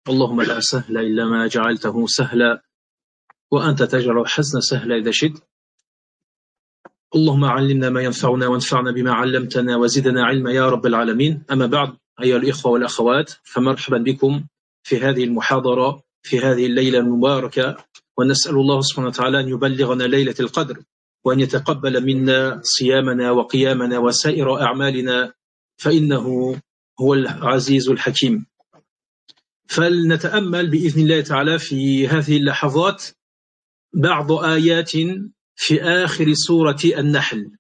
اللهم لا سهل إلا ما جعلته سهلا وأنت تجعل الحزن سهلا إذا شئت. اللهم علمنا ما ينفعنا وانفعنا بما علمتنا وزدنا علما يا رب العالمين. أما بعد، أيها الإخوة والأخوات، فمرحبا بكم في هذه المحاضرة في هذه الليلة المباركة، ونسأل الله سبحانه وتعالى أن يبلغنا ليلة القدر وأن يتقبل منا صيامنا وقيامنا وسائر أعمالنا، فإنه هو العزيز الحكيم. فلنتأمل بإذن الله تعالى في هذه اللحظات بعض آيات في آخر سورة النحل.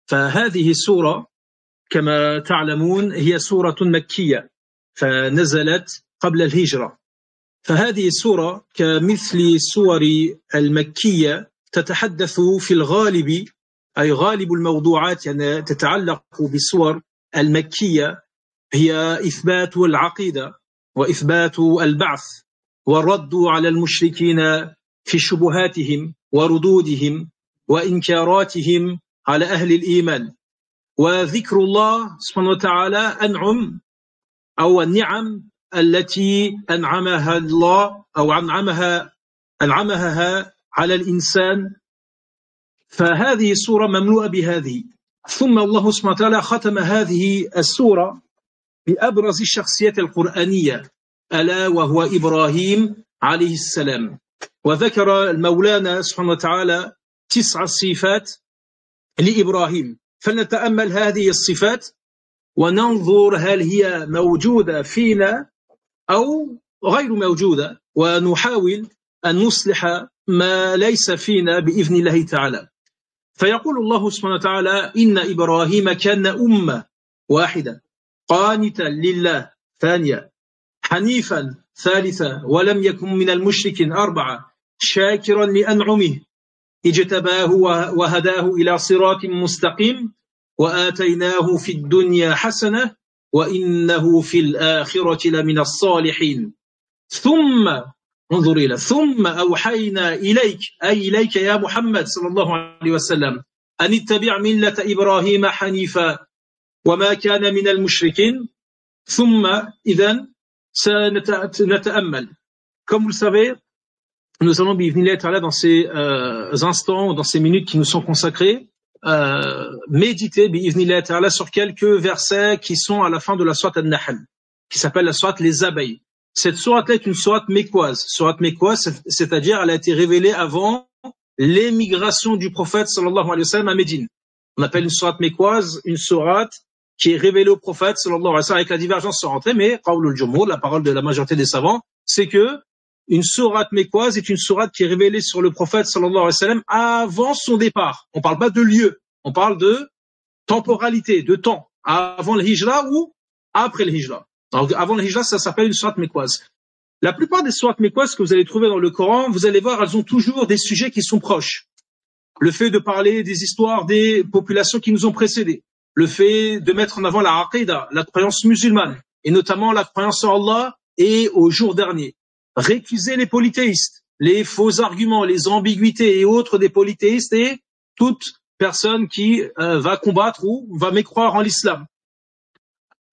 فهذه السورة كما تعلمون هي سورة مكية، فنزلت قبل الهجرة. فهذه السورة كمثل السور المكية تتحدث في الغالب، أي غالب الموضوعات يعني تتعلق بالسور المكية هي إثبات العقيدة وإثبات البعث والرد على المشركين في شبهاتهم وردودهم وإنكاراتهم على أهل الإيمان، وذكر الله سبحانه وتعالى أنعم أو النعم التي أنعمها الله أو أنعمها على الإنسان. فهذه السورة مملوءة بهذه. ثم الله سبحانه وتعالى ختم هذه السورة بأبرز الشخصيات القرآنية، ألا وهو إبراهيم عليه السلام. وذكر المولانا سبحانه وتعالى 9 صفات لإبراهيم، فلنتأمل هذه الصفات وننظر هل هي موجودة فينا أو غير موجودة، ونحاول أن نصلح ما ليس فينا بإذن الله تعالى. فيقول الله سبحانه وتعالى: إن إبراهيم كان أمة واحدة قانتا لله، ثانية حنيفا، ثالثة ولم يكن من المشركين، 4 شاكرا لأنعمه اجتباه وهداه إلى صراط مستقيم وآتيناه في الدنيا حسنة وإنه في الآخرة لمن الصالحين. ثم انظر إلى ثم أوحينا إليك، أي إليك يا محمد صلى الله عليه وسلم، أن اتبع ملة إبراهيم حنيفا وما كان من المشركين. ثم إذن سنتأمل. Comme vous le savez, nous allons dans ces instants, dans ces minutes qui nous sont consacrées, méditer sur quelques versets qui sont à la fin de la sourate An-Nahl, qui s'appelle la sourate Les Abeilles. Cette sourate est une sourate mécoise. Sourate mécoise, c'est-à-dire elle a été révélée avant l'émigration du prophète sallallahu alayhi wa sallam à Médine. On appelle une sourate mécoise une sourate qui est révélée au prophète sallallahu alayhi wa sallam, avec la divergence sur entrée, mais qawlul jumhur, la parole de la majorité des savants, c'est que une sourate mécoise est une sourate qui est révélée sur le prophète sallallahu alayhi wa sallam avant son départ. On parle pas de lieu, on parle de temporalité, de temps, avant le hijra ou après le hijra. Alors, avant le hijra, ça s'appelle une sourate mécoise. La plupart des sourates mécoises que vous allez trouver dans le Coran, vous allez voir, elles ont toujours des sujets qui sont proches. Le fait de parler des histoires des populations qui nous ont précédés, le fait de mettre en avant la aqidah, la croyance musulmane, et notamment la croyance en Allah et au jour dernier. Récuser les polythéistes, les faux arguments, les ambiguïtés et autres des polythéistes et toute personne qui va combattre ou va mécroire en l'islam.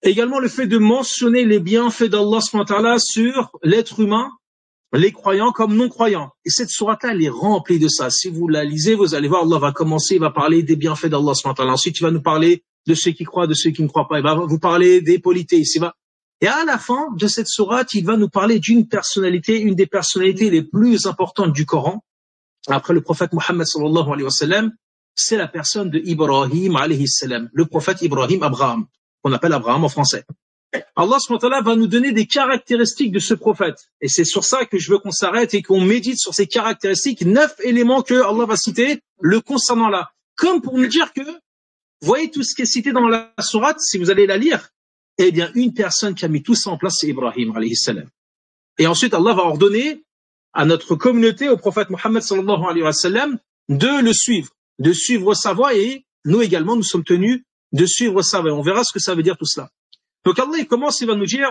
Également le fait de mentionner les bienfaits d'Allah subhanahu wa ta'ala sur l'être humain, les croyants comme non-croyants. Et cette sourate-là, elle est remplie de ça. Si vous la lisez, vous allez voir, Allah va commencer, il va parler des bienfaits d'Allah subhanahu wa ta'ala. Ensuite, il va nous parler de ceux qui croient, de ceux qui ne croient pas. Il va vous parler des polythéistes. Et à la fin de cette sourate, il va nous parler d'une personnalité, une des personnalités les plus importantes du Coran, après le prophète Mohammed sallallahu alayhi wa sallam, c'est la personne de Ibrahim alayhi salam, le prophète Ibrahim, Abraham, qu'on appelle Abraham en français. Allah subhanahu wa ta'ala va nous donner des caractéristiques de ce prophète. Et c'est sur ça que je veux qu'on s'arrête et qu'on médite sur ces caractéristiques, 9 éléments que Allah va citer le concernant là. Comme pour nous dire que, voyez tout ce qui est cité dans la sourate, si vous allez la lire, eh bien, une personne qui a mis tout ça en place, c'est Ibrahim alayhi salam. Et ensuite, Allah va ordonner à notre communauté, au prophète Mohammed sallallahu alayhi wa sallam, de le suivre, de suivre sa voie, et nous également, nous sommes tenus de suivre sa voie. On verra ce que ça veut dire tout cela. Donc Allah, il commence, il va nous dire,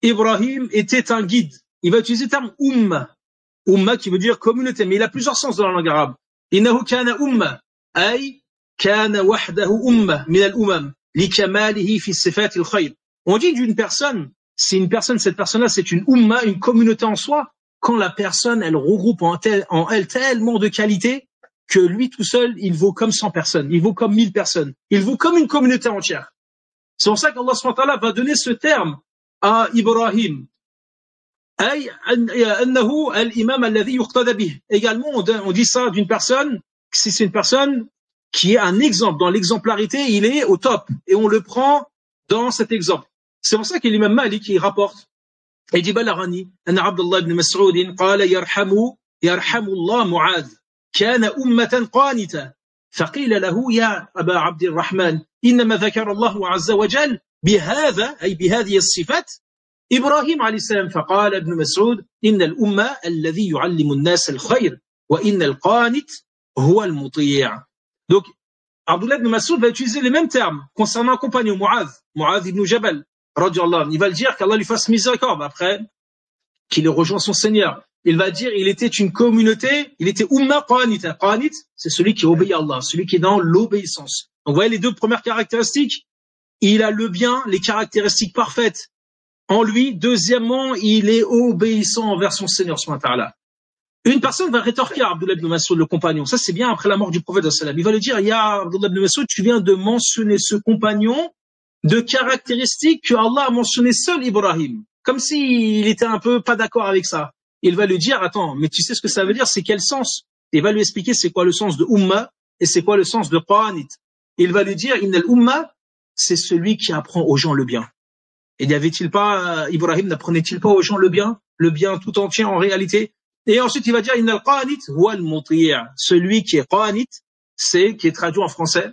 Ibrahim était un guide. Il va utiliser le terme umma. Umma qui veut dire communauté, mais il a plusieurs sens dans la langue arabe. Innahu kana umma, ay kana wahdahu umma min al-umam, li kamalihi fi sifat al-khayr. On dit d'une personne c'est une personne, cette personne-là, c'est une umma, une communauté en soi. Quand la personne, elle regroupe en elle tellement de qualités que lui tout seul, il vaut comme 100 personnes, il vaut comme 1000 personnes, il vaut comme une communauté entière. C'est pour ça qu'Allah subhanahu wa ta'ala va donner ce terme à Ibrahim. Également, on dit ça d'une personne, si c'est une personne qui est un exemple, dans l'exemplarité, il est au top, et on le prend dans cet exemple. C'est pour ça que l'imam Malik, il rapporte, il dit, بلغني أن عبد الله بن مسعود قال يرحم الله معاذ كان أمة قانتة فقيل له يا أبا عبد الرحمن إنما ذكر الله عز وجل بهذا أي بهذه الصفات إبراهيم عليه السلام فقال ابن مسعود إن الأمة الذي يعلم الناس الخير وإن القانت هو المطيع. Donc Abdullah ibn Mas'ud va utiliser les mêmes termes concernant un compagnon, Mu'adh ibn Jabal, radiyallahu anhu. Il va le dire qu'Allah lui fasse miséricorde après qu'il ait rejoint son Seigneur. Il va dire il était une communauté, il était umma qanita. Qanit, c'est celui qui obéit à Allah, celui qui est dans l'obéissance. Donc vous voyez les deux premières caractéristiques. Il a le bien, les caractéristiques parfaites en lui. Deuxièmement, il est obéissant envers son Seigneur subhanahu wa ta'ala. Une personne va rétorquer à Abdullah ibn Mas'ud, le compagnon. Ça, c'est bien après la mort du prophète sallallahu alayhi wa sallam. Il va lui dire, ya Abdullah ibn Mas'ud, tu viens de mentionner ce compagnon de caractéristiques que Allah a mentionné seul Ibrahim. Comme s'il était un peu pas d'accord avec ça. Il va lui dire, attends, mais tu sais ce que ça veut dire, c'est quel sens? Il va lui expliquer c'est quoi le sens de umma et c'est quoi le sens de qanit. Il va lui dire, innal umma, c'est celui qui apprend aux gens le bien. Et n'y avait-il pas, Ibrahim n'apprenait-il pas aux gens le bien tout entier en réalité? Et ensuite, il va dire, innal qanit huwa al-muti'. Celui qui est qanit, c'est, qui est traduit en français.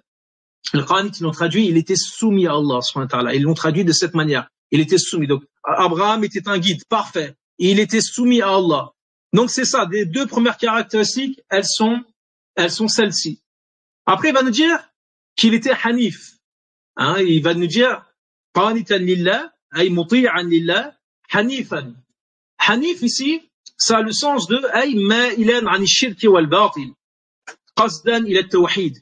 Le qanit, ils l'ont traduit, il était soumis à Allah, subhanahu wa ta'ala. Ils l'ont traduit de cette manière. Il était soumis. Donc, Abraham était un guide parfait. Il était soumis à Allah. Donc, c'est ça. Les deux premières caractéristiques, elles sont celles-ci. Après, il va nous dire qu'il était hanif. Il va nous dire, qanitan lillah, ay muti'an lillah, hanifan. Hanif, ici, ça a le sens de ay ma'ilan an ash-shirk wal batil qasdan ila at-tawhid.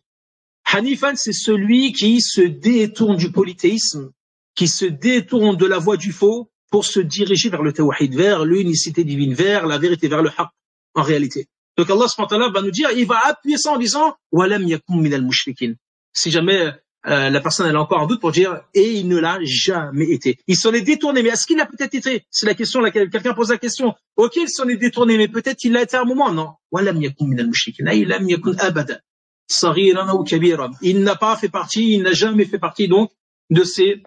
Hanifan, c'est celui qui se détourne du polythéisme, qui se détourne de la voie du faux pour se diriger vers le tawhid, vers l'unicité divine, vers la vérité, vers le haqq en réalité. Donc Allah subhanahu wa ta'ala va nous dire, il va appuyer ça en disant walam yakun minal mushrikin. Si jamais la personne elle a encore un doute pour dire et il ne l'a jamais été. Il s'en est détourné, mais est-ce qu'il a peut-être été? C'est la question laquelle quelqu'un pose la question. OK, il s'en est détourné, mais peut-être qu'il l'a été à un moment. Non. Walam yakun minal mushrikin. Ay lam yakun abada. Saghiran ou kabiran. Il n'a pas fait partie, il n'a jamais fait partie donc de ces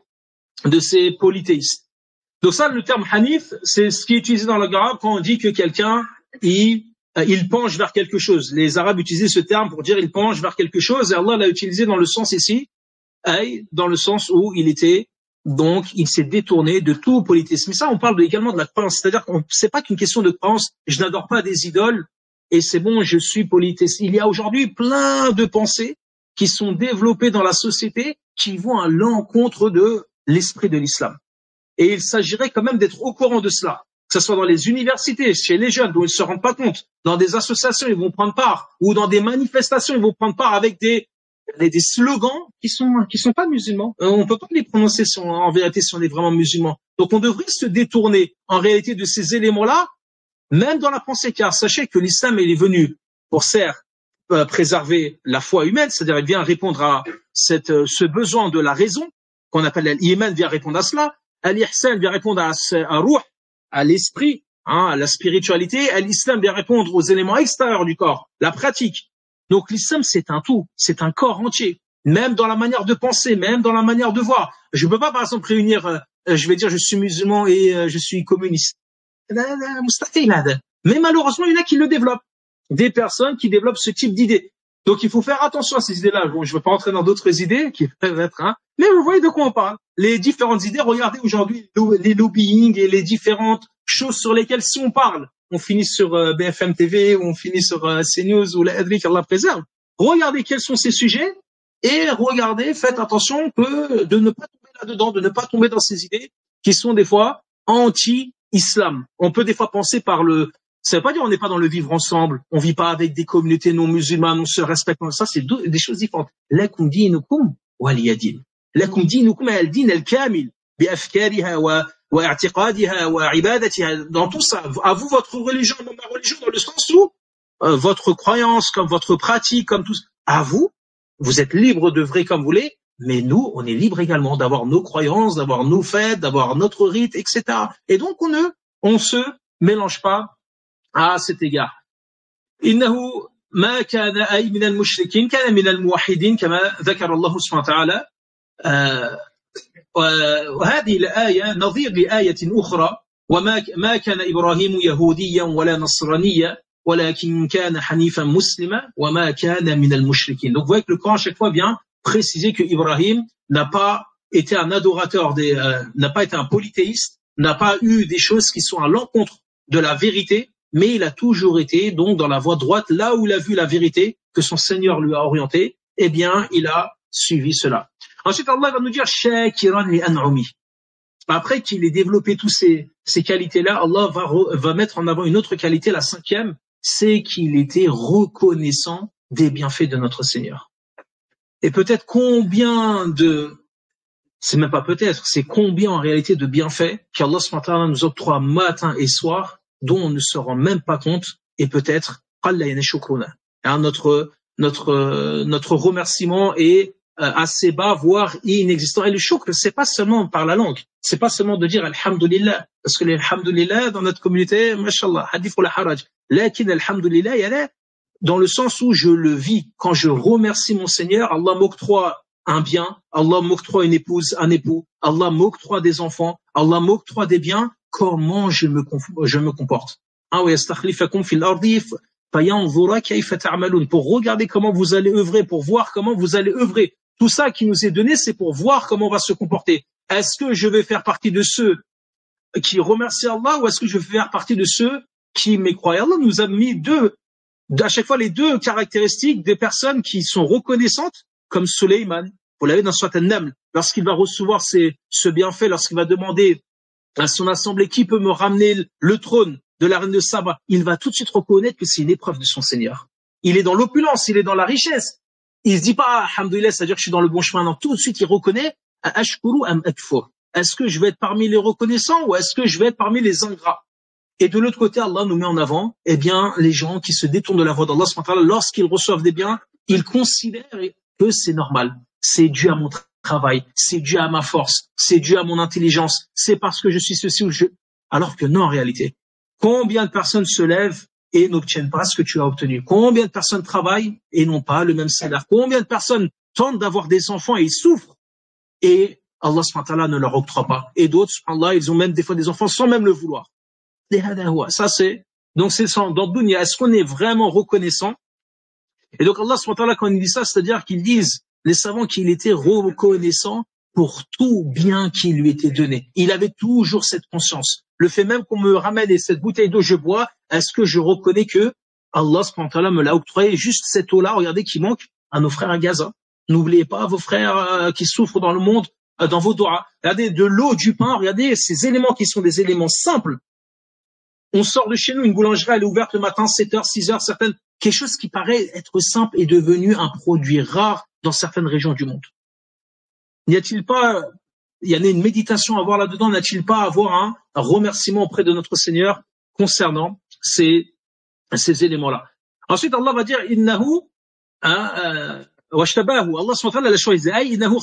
polythéistes. Donc ça, le terme hanif, c'est ce qui est utilisé dans l'arabe quand on dit que quelqu'un il penche vers quelque chose. Les Arabes utilisaient ce terme pour dire il penche vers quelque chose, et Allah l'a utilisé dans le sens ici, dans le sens où il était, donc il s'est détourné de tout polythéisme. Mais ça, on parle également de la croyance, c'est-à-dire qu'on c'est pas qu'une question de croyance, je n'adore pas des idoles, et c'est bon, je suis polythéiste. Il y a aujourd'hui plein de pensées qui sont développées dans la société qui vont à l'encontre de l'esprit de l'islam. Et il s'agirait quand même d'être au courant de cela, que ce soit dans les universités, chez les jeunes, dont ils ne se rendent pas compte, dans des associations, ils vont prendre part, ou dans des manifestations, ils vont prendre part avec des slogans qui sont pas musulmans. On peut pas les prononcer en vérité si on est vraiment musulman. Donc on devrait se détourner en réalité de ces éléments-là, même dans la pensée, car sachez que l'islam il est venu pour préserver la foi humaine, c'est-à-dire il vient répondre à ce besoin de la raison, qu'on appelle l'iman, vient répondre à cela. Al-ihsan vient répondre à ruh, à l'esprit, à la spiritualité. L'islam vient répondre aux éléments extérieurs du corps, la pratique. Donc l'islam, c'est un tout, c'est un corps entier, même dans la manière de penser, même dans la manière de voir. Je ne peux pas, par exemple, réunir, je vais dire, je suis musulman et je suis communiste. Mais malheureusement, il y en a qui le développent. Des personnes qui développent ce type d'idées. Donc il faut faire attention à ces idées-là. Bon, je ne veux pas rentrer dans d'autres idées qui peuvent être, mais vous voyez de quoi on parle. Les différentes idées, regardez aujourd'hui les lobbying et les différentes choses sur lesquelles si on parle, on finit sur BFM TV, ou on finit sur CNews ou la Adri qu'Allah préserve. Regardez quels sont ces sujets et regardez, faites attention de ne pas tomber là-dedans, de ne pas tomber dans ces idées qui sont des fois anti-islam. On peut des fois penser ça veut pas dire on n'est pas dans le vivre ensemble, on vit pas avec des communautés non musulmanes, on se respecte. Ça, c'est des choses différentes. Lakum dinukum waliya din. Lakum dinukum al-din al-kamil bi afkariha واعتقادها وعبادتها, dans tout ça, à vous votre religion, ma religion, dans le sens où votre croyance, comme votre pratique, comme tout, à vous, vous êtes libre d'œuvrer comme vous voulez, mais nous, on est libre également d'avoir nos croyances, d'avoir nos fêtes, d'avoir notre rite, etc. Et donc on se mélange pas à cet égard. إنه ما كان أي من المشركين كان من الموحدين كما ذكر الله سبحانه وتعالى. وهذه الآية نظير لآية أخرى وما كان إبراهيم يهوديا ولا نصرانيا ولكن كان حنيفا مسلما وما كان من المشركين. Donc vous voyez que le Coran à chaque fois vient préciser que Ibrahim n'a pas été un adorateur, n'a pas été un polythéiste, n'a pas eu des choses qui sont à l'encontre de la vérité, mais il a toujours été donc dans la voie droite, là où il a vu la vérité que son Seigneur lui a orienté, eh bien il a suivi cela. Ensuite Allah va nous dire shakiran li an'umi. Après qu'il ait développé tous ces qualités-là, Allah va mettre en avant une autre qualité, la cinquième, c'est qu'il était reconnaissant des bienfaits de notre Seigneur. Et peut-être c'est même pas peut-être, c'est combien en réalité de bienfaits qu'Allah subhanahu wa ta'ala nous octroie matin et soir, dont on ne se rend même pas compte, et peut-être notre remerciement est assez bas, voire inexistant. Et le shukr, c'est pas seulement par la langue, c'est pas seulement de dire alhamdulillah, parce que l'alhamdulillah dans notre communauté, mashallah, hadith ou la haraj, lakin alhamdulillah, il y a dans le sens où je le vis, quand je remercie mon Seigneur, Allah m'octroie un bien, Allah m'octroie une épouse, un époux, Allah m'octroie des enfants, Allah m'octroie des biens, comment je me comporte. Pour regarder comment vous allez œuvrer, pour voir comment vous allez œuvrer. Tout ça qui nous est donné, c'est pour voir comment on va se comporter. Est-ce que je vais faire partie de ceux qui remercient Allah ou est-ce que je vais faire partie de ceux qui mécroient? Allah nous a mis à chaque fois les deux caractéristiques des personnes qui sont reconnaissantes, comme Sulayman. Vous l'avez dans Surat An-Naml, lorsqu'il va recevoir ce bienfait, lorsqu'il va demander à son assemblée qui peut me ramener le trône de la reine de Saba, il va tout de suite reconnaître que c'est une épreuve de son Seigneur. Il est dans l'opulence, il est dans la richesse. Il se dit pas, alhamdoulilah, c'est-à-dire que je suis dans le bon chemin. Non, tout de suite, il reconnaît, ashkuru am akfur. Est-ce que je vais être parmi les reconnaissants ou est-ce que je vais être parmi les ingrats? Et de l'autre côté, Allah nous met en avant, eh bien, les gens qui se détournent de la voie d'Allah, lorsqu'ils reçoivent des biens, ils considèrent que c'est normal. C'est dû à mon travail, c'est dû à ma force, c'est dû à mon intelligence, c'est parce que je suis ceci ou alors que non, en réalité. Combien de personnes se lèvent et n'obtiennent pas ce que tu as obtenu? Combien de personnes travaillent et n'ont pas le même salaire? Combien de personnes tentent d'avoir des enfants et ils souffrent et Allah subhanahu wa ta'ala ne leur octroie pas? Et d'autres, subhanallah, ils ont même des fois des enfants sans même le vouloir. Ça c'est, donc c'est dans le dunya, est-ce qu'on est vraiment reconnaissant? Et donc Allah subhanahu wa ta'ala, quand il dit ça, c'est-à-dire qu'ils disent, les savants, qu'il était reconnaissant pour tout bien qui lui était donné. Il avait toujours cette conscience. Le fait même qu'on me ramène cette bouteille d'eau, je bois, est-ce que je reconnais que Allah subhanahu wa ta'ala me l'a octroyé, juste cette eau-là, regardez, qui manque à nos frères à Gaza. N'oubliez pas vos frères qui souffrent dans le monde, dans vos doigts. Regardez, de l'eau, du pain, regardez ces éléments qui sont des éléments simples. On sort de chez nous, une boulangerie, elle est ouverte le matin, 7h, 6h, certaines, quelque chose qui paraît être simple est devenu un produit rare dans certaines régions du monde. N'y a-t-il pas, il y en a une méditation à avoir là-dedans, n'a-t-il pas à avoir un remerciement auprès de notre Seigneur concernant ces éléments-là? Ensuite, Allah va dire, innahu, washtabahu, Allah subhanahu wa ta'ala l'a choisi, innahu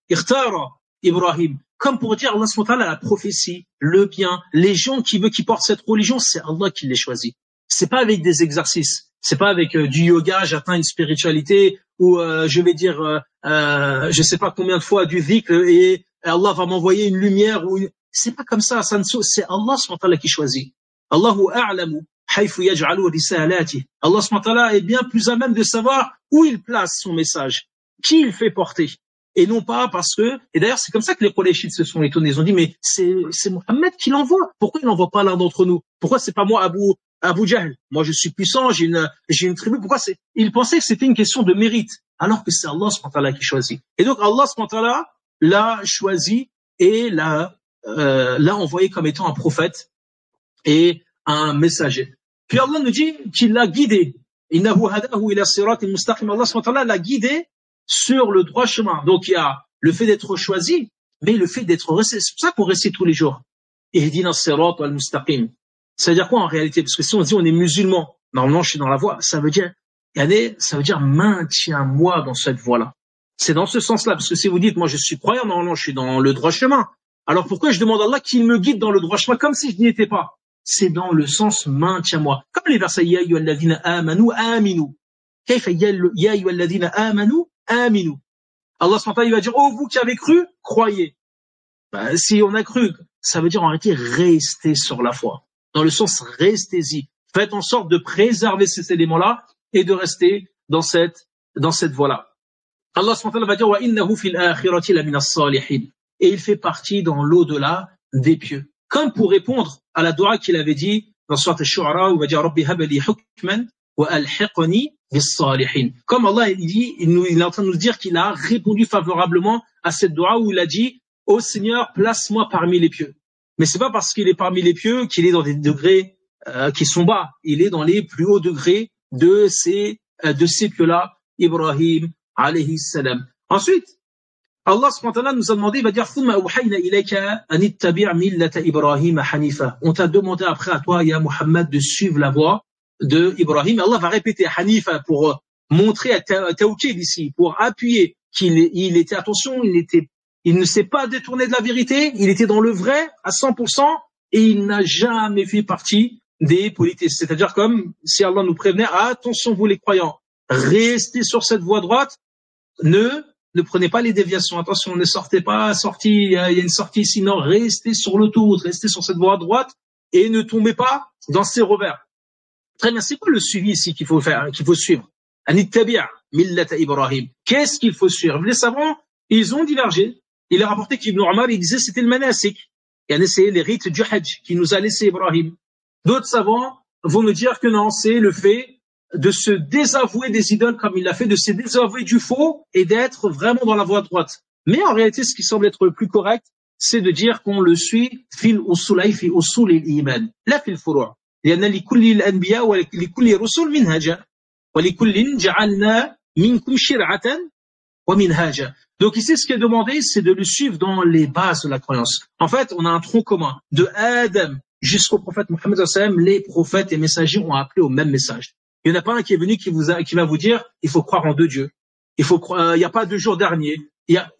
ikhtara Ibrahim. Comme pour dire, Allah subhanahu wa ta'ala, la prophétie, le bien, les gens qui portent cette religion, c'est Allah qui les choisit. C'est pas avec des exercices. C'est pas avec du yoga, j'atteins une spiritualité, ou je vais dire, je sais pas combien de fois du dhikr et Allah va m'envoyer une lumière. C'est pas comme ça. C'est Allah subhanahu wa ta'ala qui choisit. Allahu a'lamu haythu yaj'alu risalatihi. Allah subhanahu wa ta'ala est bien plus à même de savoir où il place son message, qui il fait porter. Et non pas parce que, et d'ailleurs c'est comme ça que les Qurayshites se sont étonnés. Ils ont dit, mais c'est Mohammed qui l'envoie. Pourquoi il n'envoie pas l'un d'entre nous? Pourquoi c'est pas moi Abu Jahl? Moi je suis puissant, j'ai une tribu. Pourquoi ils pensaient que c'était une question de mérite, alors que c'est Allah subhanahu wa ta'ala qui choisit. Et donc Allah subhanahu wa ta'ala l'a choisi et l'a envoyé comme étant un prophète et un messager. Puis Allah nous dit qu'il l'a guidé. Innahu hadahu ila siratin mustaqim. Allah subhanahu wa ta'ala l'a guidé sur le droit chemin. Donc il y a le fait d'être choisi, mais le fait d'être resté. C'est pour ça qu'on récite tous les jours. Ihdina as-sirat al-mustaqim. Ça veut dire quoi en réalité? Parce que si on dit on est musulman, normalement je suis dans la voie, ça veut dire maintiens-moi dans cette voie-là. C'est dans ce sens-là, parce que si vous dites moi je suis croyant, normalement je suis dans le droit chemin. Alors pourquoi je demande à Allah qu'il me guide dans le droit chemin comme si je n'y étais pas? C'est dans le sens maintiens-moi. Comme les versets Ya ayyuhalladhina amanu aminu. Kayfa ya ayyuhalladhina amanu aminu. Allah il va dire oh vous qui avez cru, croyez. Ben, si on a cru, ça veut dire en réalité restez sur la foi. Dans le sens restez-y. Faites en sorte de préserver ces éléments-là et de rester dans cette voie-là. Allah va dire wa innahu fil akhirati lamina salihin. Et il fait partie dans l'au-delà des pieux. Comme pour répondre à la dua qu'il avait dit dans Surat Ash-Shu'ara où il va dire Rabbi habli hukman wa alhiqni bis salihin. Comme Allah il est en train de nous dire qu'il a répondu favorablement à cette dua où il a dit ô Seigneur, place-moi parmi les pieux. Mais c'est pas parce qu'il est parmi les pieux qu'il est dans des degrés qui sont bas. Il est dans les plus hauts degrés de ces pieux-là, Ibrahim alayhi salam. Ensuite, Allah subhanahu wa ta'ala nous a demandé, il va dire ثُمَّ أَوْحَيْنَا إِلَيْكَ أَنِ اتَّبِعْ مِلَّةَ إِبْرَاهِيمَ حَنِيفًا. On t'a demandé après à toi, ya Muhammad, de suivre la voie de Ibrahim. Allah va répéter Hanifa pour montrer à Tawkid ici, pour appuyer qu'il était, attention, il ne s'est pas détourné de la vérité, il était dans le vrai à 100% et il n'a jamais fait partie des polythéistes. C'est-à-dire comme si Allah nous prévenait, attention vous les croyants, restez sur cette voie droite, ne prenez pas les déviations, attention, ne sortez pas, il y a une sortie ici, non, restez sur l'autoroute, restez sur cette voie droite et ne tombez pas dans ces revers. Très bien, c'est quoi le suivi ici qu'il faut faire, qu'il faut suivre? Anittabi' millata Ibrahim. Qu'est-ce qu'il faut suivre? Les savants, ils ont divergé. Il est rapporté qu'Ibn Umar, il disait c'était le manasik. Il a essayé les rites du Hajj qui nous a laissé Ibrahim. D'autres savants vont nous dire que non, c'est le fait de se désavouer des idoles comme il l'a fait, de se désavouer du faux et d'être vraiment dans la voie droite. Mais en réalité, ce qui semble être le plus correct, c'est de dire qu'on le suit fil usulay fi usul al-iman, la fil furu'. لأن لكل الأنبياء ولكل رسل منهجا ولكل جعلنا منكم شرعة ومنهاجا. Donc ici, ce qui est demandé, c'est de le suivre dans les bases de la croyance. En fait, on a un tronc commun. De Adam jusqu'au prophète Mohammed sallallahu alayhi wa sallam, les prophètes et messagers ont appelé au même message. Il n'y en a pas un qui est venu qui va vous dire il faut croire en deux dieux. Il n'y a pas de jour dernier.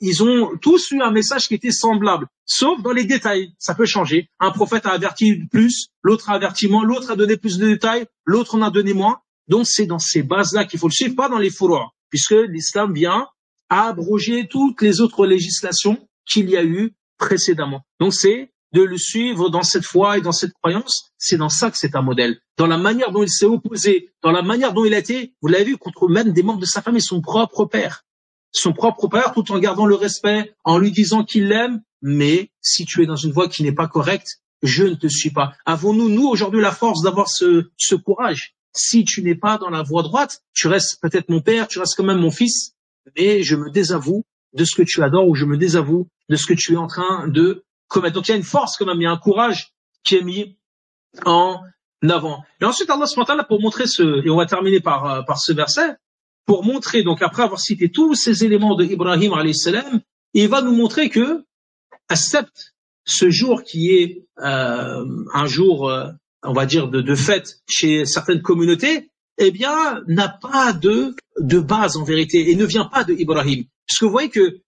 Ils ont tous eu un message qui était semblable, sauf dans les détails. Ça peut changer. Un prophète a averti plus, l'autre a averti moins, l'autre a donné plus de détails, l'autre en a donné moins. Donc c'est dans ces bases-là qu'il faut le suivre, pas dans les furu', puisque l'islam vient à abroger toutes les autres législations qu'il y a eu précédemment. Donc c'est de le suivre dans cette foi et dans cette croyance, c'est dans ça que c'est un modèle. Dans la manière dont il s'est opposé, dans la manière dont il a été, vous l'avez vu, contre même des membres de sa famille, son propre père. Son propre père, tout en gardant le respect, en lui disant qu'il l'aime, mais si tu es dans une voie qui n'est pas correcte, je ne te suis pas. Avons-nous, nous, aujourd'hui, la force d'avoir ce courage? Si tu n'es pas dans la voie droite, tu restes peut-être mon père, tu restes quand même mon fils, mais je me désavoue de ce que tu adores ou je me désavoue de ce que tu es en train de commettre. Donc il y a une force quand même, il y a un courage qui est mis en avant. Et ensuite Allah subhanahu wa ta'ala, pour montrer et on va terminer par ce verset, pour montrer, donc après avoir cité tous ces éléments de Ibrahim alayhi salam, il va nous montrer que accepte ce jour qui est un jour, on va dire, de fête chez certaines communautés, eh bien, n'a pas de base en vérité et ne vient pas de Ibrahim. Puisque vous voyez que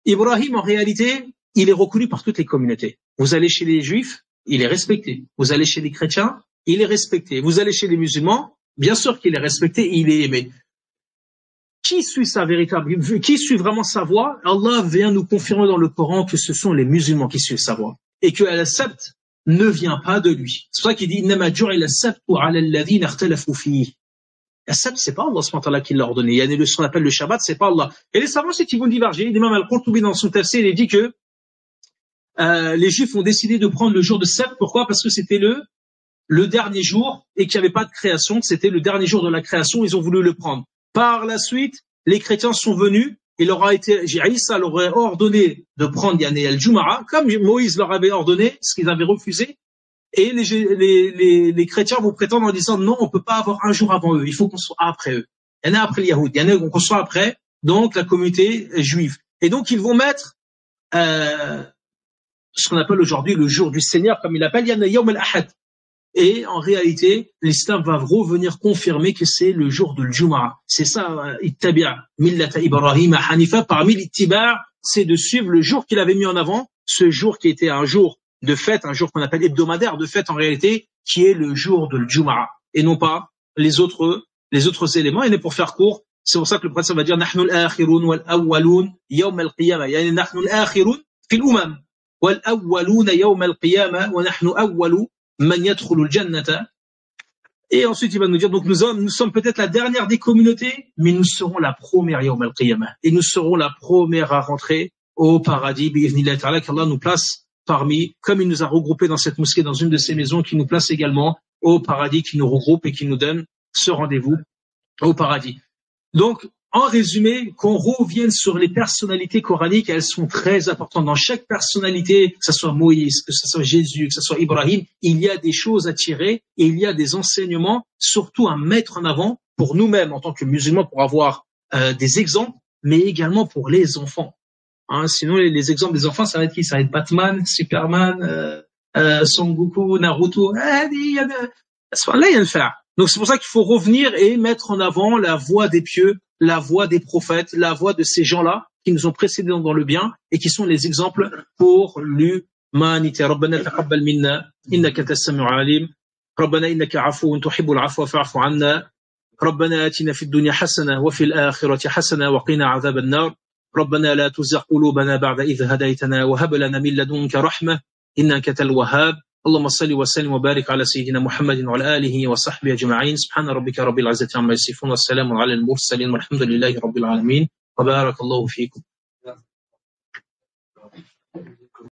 Ibrahim, en réalité, il est reconnu par toutes les communautés. Vous allez chez les Juifs, il est respecté. Vous allez chez les chrétiens, il est respecté. Vous allez chez les musulmans, bien sûr qu'il est respecté et il est aimé. Qui suit qui suit vraiment sa voie? Allah vient nous confirmer dans le Coran que ce sont les musulmans qui suivent sa voie. Et que l'accept ne vient pas de lui. C'est pour ça qu'il dit, innama ju'ila as-sabtu 'ala alladhina ikhtalafu fihi. L'accept, c'est pas Allah subhanahu wa ta'ala qui l'a ordonné. Il y a ce qu'on appelle le Shabbat, c'est pas Allah. Et les savants, c'est qu'ils vont diverger. L'imam al-Qurtubi dans son tafsir, il dit que les Juifs ont décidé de prendre le jour de Sept. Pourquoi? Parce que c'était le dernier jour et qu'il n'y avait pas de création. C'était le dernier jour de la création. Ils ont voulu le prendre. Par la suite, les chrétiens sont venus et Isa leur aurait ordonné de prendre Yané al-Juma'a, comme Moïse leur avait ordonné, ce qu'ils avaient refusé. Et les chrétiens vont prétendre en disant non, on peut pas avoir un jour avant eux. Il faut qu'on soit après eux. Il y en a après les Yahoud. Il y en a qu'on soit après, donc la communauté juive. Et donc ils vont mettre ce qu'on appelle aujourd'hui le jour du Seigneur, comme il appelle, Yana Yawm al-Ahad. Et en réalité, l'islam va revenir confirmer que c'est le jour de l'Jumu'ah. C'est ça, ittabi'a millata Ibrahim hanifa, parmi l'ittiba', c'est de suivre le jour qu'il avait mis en avant, ce jour qui était un jour de fête, un jour qu'on appelle hebdomadaire de fête en réalité, qui est le jour de l'Jumu'ah, et non pas les autres éléments. Et pour faire court, c'est pour ça que le prophète va dire nahnu al-akhirun wal-awwalun yawm al-qiyamah, yani nahnu al-akhirun fi al-umam wal-awwalun yawm al-qiyamah wa nahnu awwalu man yadkhulu al-jannata. Et ensuite il va nous dire, donc nous sommes peut-être la dernière des communautés, mais nous serons la première yawm al-qiyamah, et nous serons la première à rentrer au paradis, bi'idhnillah ta'ala, qu'Allah nous place parmi, comme il nous a regroupés dans cette mosquée, dans une de ces maisons, qui nous place également au paradis, qui nous regroupe et qui nous donne ce rendez-vous au paradis. Donc, en résumé, qu'on revienne sur les personnalités coraniques, elles sont très importantes. Dans chaque personnalité, que ce soit Moïse, que ce soit Jésus, que ce soit Ibrahim, il y a des choses à tirer et il y a des enseignements, surtout à mettre en avant pour nous-mêmes en tant que musulmans, pour avoir des exemples, mais également pour les enfants. Hein, sinon, les exemples des enfants, ça va être qui? Ça va être Batman, Superman, Son Goku, Naruto. Là, il y a le faire. Donc c'est pour ça qu'il faut revenir et mettre en avant la voix des pieux, la voix des prophètes, la voix de ces gens-là qui nous ont précédés dans le bien et qui sont les exemples pour l'humanité. Rabbana taqabbal minna innaka antas sami'ul alim. Rabbana innaka afuwwun tuhibbul afwa fa'fu 'anna. Rabbana atina fid dunya hasana wa fil akhirati hasana wa qina 'adhaban nar. Rabbana la tuzigh qulubana ba'da idh hadaytana wa hab lana min ladunka rahmah innaka antal wahhab. اللهم صل وسلم وبارك على سيدنا محمد وعلى آله وصحبه أجمعين سبحان ربك رب العزة عما يصفون والسلام على المرسلين والحمد لله رب العالمين وبارك الله فيكم.